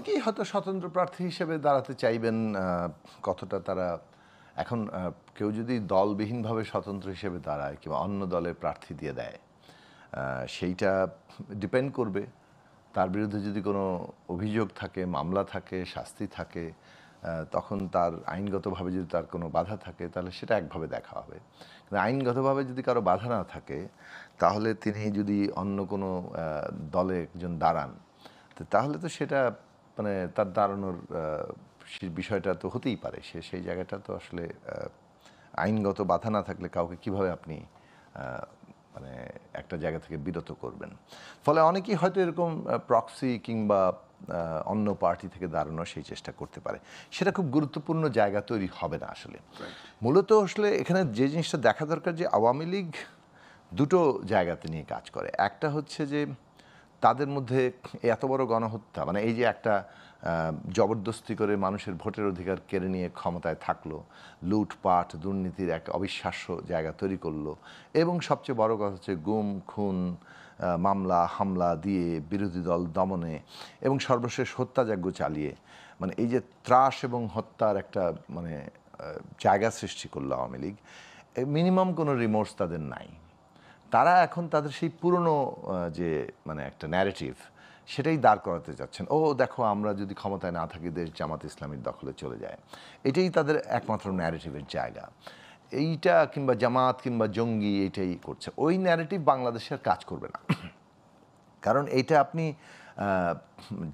অনেকেই হয়তো স্বতন্ত্র প্রার্থী হিসেবে দাঁড়াতে চাইবেন। কতটা তারা এখন কেউ যদি দলবিহীনভাবে স্বতন্ত্র হিসেবে দাঁড়ায় কিংবা অন্য দলের প্রার্থী দিয়ে দেয়, সেইটা ডিপেন্ড করবে তার বিরুদ্ধে যদি কোনো অভিযোগ থাকে, মামলা থাকে, শাস্তি থাকে, তখন তার আইনগতভাবে যদি তার কোনো বাধা থাকে তাহলে সেটা একভাবে দেখা হবে। কিন্তু আইনগতভাবে যদি কারো বাধা না থাকে তাহলে তিনি যদি অন্য কোনো দলে একজন দাঁড়ান, তাহলে তো সেটা মানে তার দাঁড়ানোর বিষয়টা তো হতেই পারে। সেই জায়গাটা তো আসলে আইনগত বাধা না থাকলে কাউকে কিভাবে আপনি মানে একটা জায়গা থেকে বিরত করবেন। ফলে অনেকেই হয়তো এরকম প্রক্সি কিংবা অন্য পার্টি থেকে দাঁড়ানোর সেই চেষ্টা করতে পারে। সেটা খুব গুরুত্বপূর্ণ জায়গা তৈরি হবে না আসলে। মূলত আসলে এখানে যে জিনিসটা দেখা দরকার যে আওয়ামী লীগ দুটো জায়গাতে নিয়ে কাজ করে। একটা হচ্ছে যে তাদের মধ্যে এত বড় গণহত্যা, মানে এই যে একটা জবরদস্তি করে মানুষের ভোটের অধিকার কেড়ে নিয়ে ক্ষমতায় থাকলো, লুটপাট দুর্নীতির এক অবিশ্বাস্য জায়গা তৈরি করলো, এবং সবচেয়ে বড় কথা হচ্ছে গুম খুন মামলা হামলা দিয়ে বিরোধী দল দমনে এবং সর্বশেষ হত্যাযজ্ঞ চালিয়ে মানে এই যে ত্রাস এবং হত্যার একটা মানে জায়গা সৃষ্টি করলো আওয়ামী লীগ। মিনিমাম কোনো রিমোর্স তাদের নাই। তারা এখন তাদের সেই পুরনো যে মানে একটা ন্যারেটিভ সেটাই দাঁড় করাতে যাচ্ছেন। ও দেখো আমরা যদি ক্ষমতায় না থাকি দেশ জামাত ইসলামীর দখলে চলে যায়, এটাই তাদের একমাত্র ন্যারেটিভের জায়গা। এইটা কিংবা জামাত কিংবা জঙ্গি এইটাই করছে, ওই ন্যারেটিভ বাংলাদেশে আর কাজ করবে না। কারণ এইটা আপনি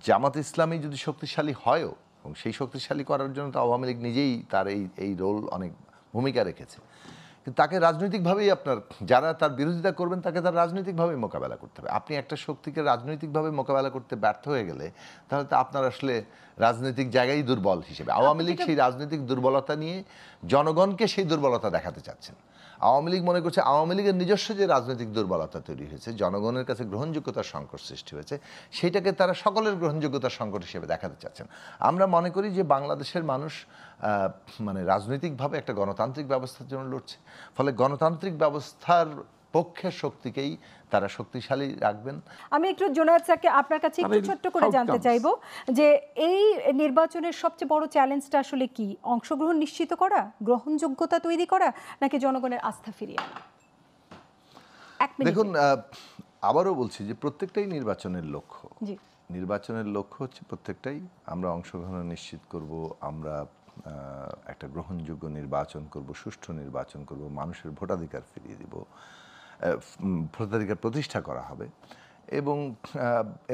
জামাত ইসলামী যদি শক্তিশালী হয়ও, এবং সেই শক্তিশালী করার জন্য তো আওয়ামী লীগ নিজেই তার এই রোল অনেক ভূমিকা রেখেছে, কিন্তু তাকে রাজনৈতিকভাবেই আপনার যারা তার বিরোধিতা করবেন তাকে তার রাজনৈতিকভাবেই মোকাবেলা করতে হবে। আপনি একটা শক্তিকে রাজনৈতিকভাবে মোকাবেলা করতে ব্যর্থ হয়ে গেলে তাহলে তো আপনার আসলে রাজনৈতিক জায়গায় দুর্বল হিসেবে। আওয়ামী লীগ সেই রাজনৈতিক দুর্বলতা নিয়ে জনগণকে সেই দুর্বলতা দেখাতে চাচ্ছেন। আওয়ামী লীগ মনে করছে আওয়ামী লীগের নিজস্ব যে রাজনৈতিক দুর্বলতা তৈরি হয়েছে, জনগণের কাছে গ্রহণযোগ্যতার সংকট সৃষ্টি হয়েছে, সেইটাকে তারা সকলের গ্রহণযোগ্যতার সংকট হিসেবে দেখাতে চাচ্ছেন। আমরা মনে করি যে বাংলাদেশের মানুষ মানে রাজনৈতিকভাবে একটা গণতান্ত্রিক ব্যবস্থার জন্য লড়ছে। ফলে গণতান্ত্রিক ব্যবস্থার পক্ষের শক্তিকেই তারা শক্তিশালী রাখবেন। আমি একটু জোনায়েদ স্যারকে আপনার কাছে একটু ছোট্ট করে জানতে চাইবো যে এই নির্বাচনের সবচেয়ে বড় চ্যালেঞ্জটা আসলে কি? অংশগ্রহণ নিশ্চিত করা, গ্রহণযোগ্যতা তৈরি করা, নাকি জনগণের আস্থা ফিরিয়ে আনা? দেখুন, আবারও বলছি যে প্রত্যেকটাই নির্বাচনের লক্ষ্য। নির্বাচনের লক্ষ্য হচ্ছে প্রত্যেকটাই আমরা অংশগ্রহণ নিশ্চিত করব, আমরা একটা গ্রহণযোগ্য নির্বাচন করব, সুষ্ঠু নির্বাচন করব, মানুষের ভোটাধিকার ফিরিয়ে দিব, ভোটাধিকার প্রতিষ্ঠা করা হবে, এবং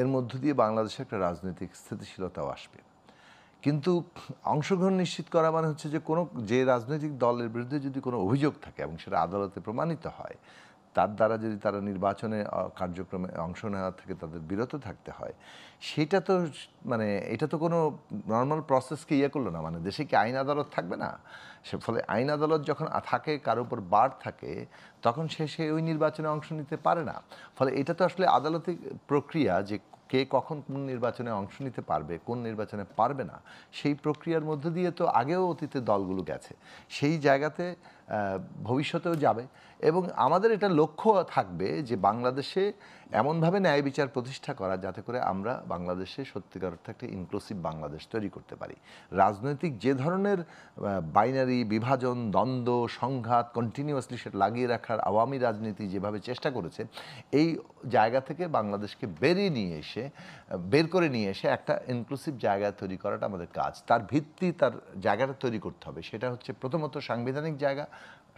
এর মধ্য দিয়ে বাংলাদেশে একটা রাজনৈতিক স্থিতিশীলতাও আসবে। কিন্তু অংশগ্রহণ নিশ্চিত করা মানে হচ্ছে যে যে রাজনৈতিক দলের বিরুদ্ধে যদি কোনো অভিযোগ থাকে এবং সেটা আদালতে প্রমাণিত হয়, তার দ্বারা যদি তারা নির্বাচনে কার্যক্রমে অংশ নেওয়া থেকে তাদের বিরত থাকতে হয়, সেটা তো মানে এটা তো কোনো নর্মাল প্রসেসকে করলো না। মানে দেশে কি আইন আদালত থাকবে না? ফলে আইন আদালত যখন থাকে, কারোর উপর বার থাকে, তখন সে ওই নির্বাচনে অংশ নিতে পারে না। ফলে এটা তো আসলে আদালতিক প্রক্রিয়া যে কে কখন কোন নির্বাচনে অংশ নিতে পারবে, কোন নির্বাচনে পারবে না, সেই প্রক্রিয়ার মধ্য দিয়ে তো আগেও অতীতে দলগুলো গেছে, সেই জায়গাতে ভবিষ্যতেও যাবে। এবং আমাদের এটা লক্ষ্য থাকবে যে বাংলাদেশে এমনভাবে ন্যায় বিচার প্রতিষ্ঠা করা যাতে করে আমরা বাংলাদেশে সত্যিকার অর্থে একটা ইনক্লুসিভ বাংলাদেশ তৈরি করতে পারি। রাজনৈতিক যে ধরনের বাইনারি বিভাজন, দ্বন্দ্ব, সংঘাত কন্টিনিউয়াসলি সেটা লাগিয়ে রাখার আওয়ামী রাজনীতি যেভাবে চেষ্টা করেছে, এই জায়গা থেকে বাংলাদেশকে বের করে নিয়ে এসে একটা ইনক্লুসিভ জায়গা তৈরি করাটা আমাদের কাজ। তার ভিত্তি, তার জায়গাটা তৈরি করতে হবে। সেটা হচ্ছে প্রথমত সাংবিধানিক জায়গা,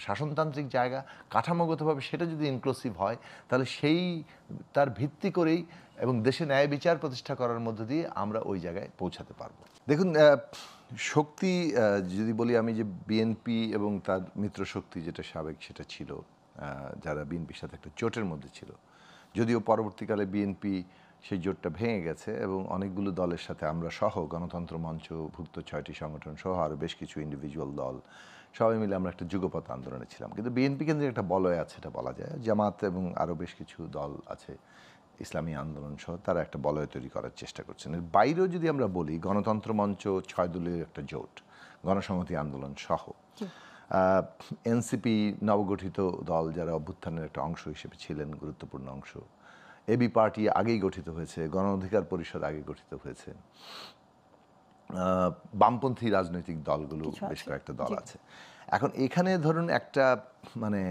শাসনতান্ত্রিক জায়গা, কাঠামোগতভাবে সেটা যদি ইনক্লুসিভ হয় তাহলে তার ভিত্তি করেই এবং দেশে ন্যায় বিচার প্রতিষ্ঠা করার মধ্য দিয়ে আমরা ওই জায়গায় পৌঁছাতে পারবো। দেখুন, শক্তি যদি বলি আমি, যে বিএনপি এবং তার মিত্র শক্তি যেটা সাবেক সেটা ছিল, যারা বিএনপির সাথে একটা জোটের মধ্যে ছিল, যদিও পরবর্তীকালে বিএনপি সেই জোটটা ভেঙে গেছে এবং অনেকগুলো দলের সাথে আমরা সহ গণতন্ত্র মঞ্চ ভুক্ত 6টি সংগঠন সহ আরও বেশ কিছু ইন্ডিভিজুয়াল দল সবাই মিলে আমরা একটা যুগপৎ আন্দোলনে ছিলাম। কিন্তু বিএনপি কেন্দ্রে একটা বলয় আছে, এটা বলা যায়। জামাত এবং আরও বেশ কিছু দল আছে, ইসলামী আন্দোলন সহ, তারা একটা বলয় তৈরি করার চেষ্টা করছেন। এর বাইরেও যদি আমরা বলি, গণতন্ত্র মঞ্চ 6 দলীয় একটা জোট, গণসংহতি আন্দোলন সহ, এনসিপি নবগঠিত দল যারা অভ্যুত্থানের একটা অংশ হিসেবে ছিলেন, গুরুত্বপূর্ণ অংশ, এবি পার্টি আগেই গঠিত হয়েছে, গণ অধিকার পরিষদ আগে গঠিত হয়েছে, বামপন্থী রাজনৈতিক দলগুলো বেশ কয়েকটা দল আছে। এখন এখানে ধরুন একটা মানে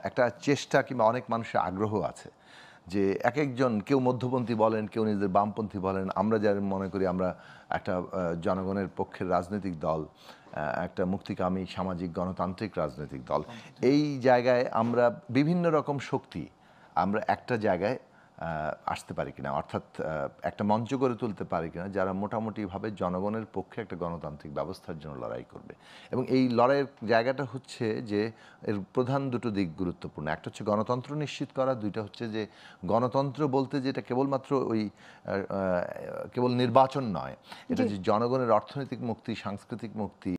একটা চেষ্টা কিংবা অনেক মানুষের আগ্রহ আছে যে এক একজন, কেউ মধ্যপন্থী বলেন, কেউ নিজেদের বামপন্থী বলেন, আমরা যারা মনে করি আমরা একটা জনগণের পক্ষের রাজনৈতিক দল, একটা মুক্তিকামী সামাজিক গণতান্ত্রিক রাজনৈতিক দল, এই জায়গায় আমরা বিভিন্ন রকম শক্তি আমরা একটা জায়গায় আসতে পারি কিনা, অর্থাৎ একটা মঞ্চ গড়ে তুলতে পারি কিনা যারা মোটামুটিভাবে জনগণের পক্ষে একটা গণতান্ত্রিক ব্যবস্থার জন্য লড়াই করবে। এবং এই লড়াইয়ের জায়গাটা হচ্ছে যে এর প্রধান দুটো দিক গুরুত্বপূর্ণ। একটা হচ্ছে গণতন্ত্র নিশ্চিত করা, দুইটা হচ্ছে যে গণতন্ত্র বলতে যেটা কেবলমাত্র ওই কেবল নির্বাচন নয়, এটা যে জনগণের অর্থনৈতিক মুক্তি, সাংস্কৃতিক মুক্তি,